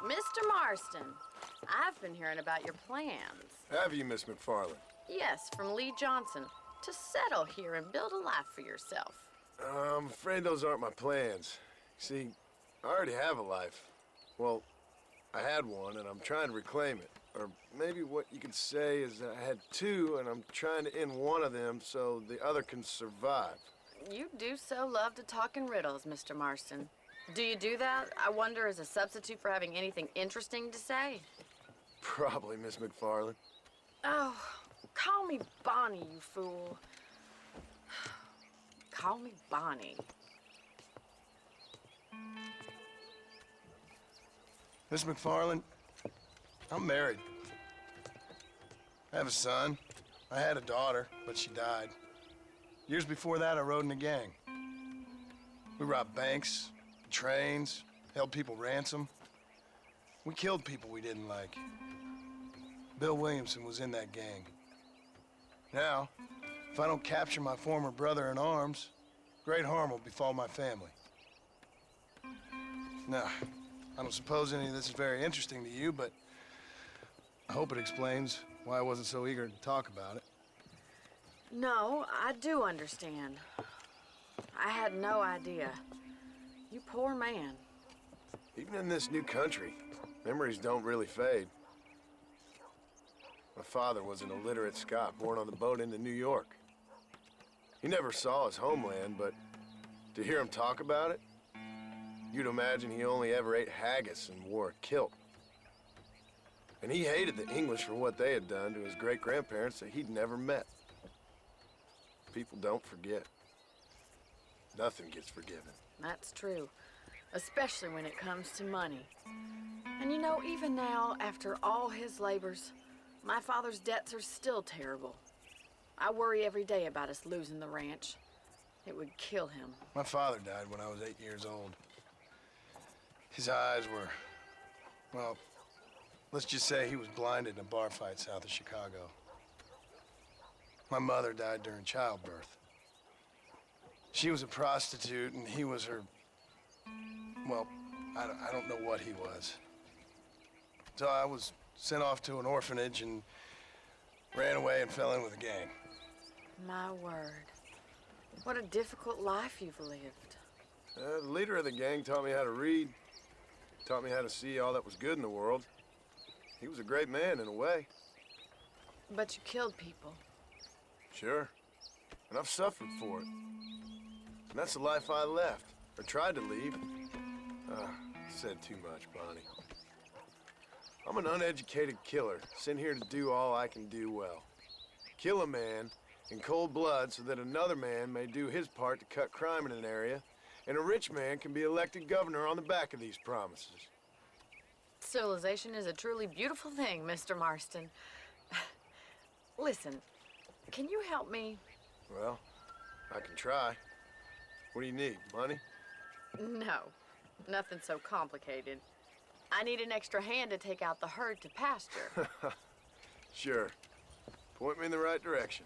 Mr. Marston, I've been hearing about your plans. Have you, Miss McFarland? Yes, from Lee Johnson, to settle here and build a life for yourself. I'm afraid those aren't my plans. See, I already have a life. Well, I had one, and I'm trying to reclaim it. Or maybe what you could say is that I had two, and I'm trying to end one of them so the other can survive. You do so love to talk in riddles, Mr. Marston. Do you do that, I wonder, as a substitute for having anything interesting to say? Probably, Miss McFarland. Oh, call me Bonnie, you fool. Call me Bonnie. Miss McFarland, I'm married. I have a son. I had a daughter, but she died. Years before that, I rode in a gang. We robbed banks, trains, held people ransom. We killed people we didn't like. Bill Williamson was in that gang. Now, if I don't capture my former brother in arms, great harm will befall my family. Now, I don't suppose any of this is very interesting to you, but I hope it explains why I wasn't so eager to talk about it. No, I do understand. I had no idea. You poor man. Even in this new country, memories don't really fade. My father was an illiterate Scot born on the boat into New York. He never saw his homeland, but to hear him talk about it, you'd imagine he only ever ate haggis and wore a kilt. And he hated the English for what they had done to his great-grandparents that he'd never met. People don't forget. Nothing gets forgiven. That's true, especially when it comes to money. And you know, even now, after all his labors, my father's debts are still terrible. I worry every day about us losing the ranch. It would kill him. My father died when I was 8 years old. His eyes were, well, let's just say he was blinded in a bar fight south of Chicago. My mother died during childbirth. She was a prostitute, and he was her, well, I don't know what he was. So I was sent off to an orphanage and ran away and fell in with a gang. My word. What a difficult life you've lived. The leader of the gang taught me how to read, taught me how to see all that was good in the world. He was a great man in a way. But you killed people. Sure. And I've suffered for it. And that's the life I left, or tried to leave. Said too much, Bonnie. I'm an uneducated killer, sent here to do all I can do well. Kill a man in cold blood so that another man may do his part to cut crime in an area, and a rich man can be elected governor on the back of these promises. Civilization is a truly beautiful thing, Mr. Marston. Listen, can you help me? Well, I can try. What do you need, money? No, nothing so complicated. I need an extra hand to take out the herd to pasture. Sure. Point me in the right direction.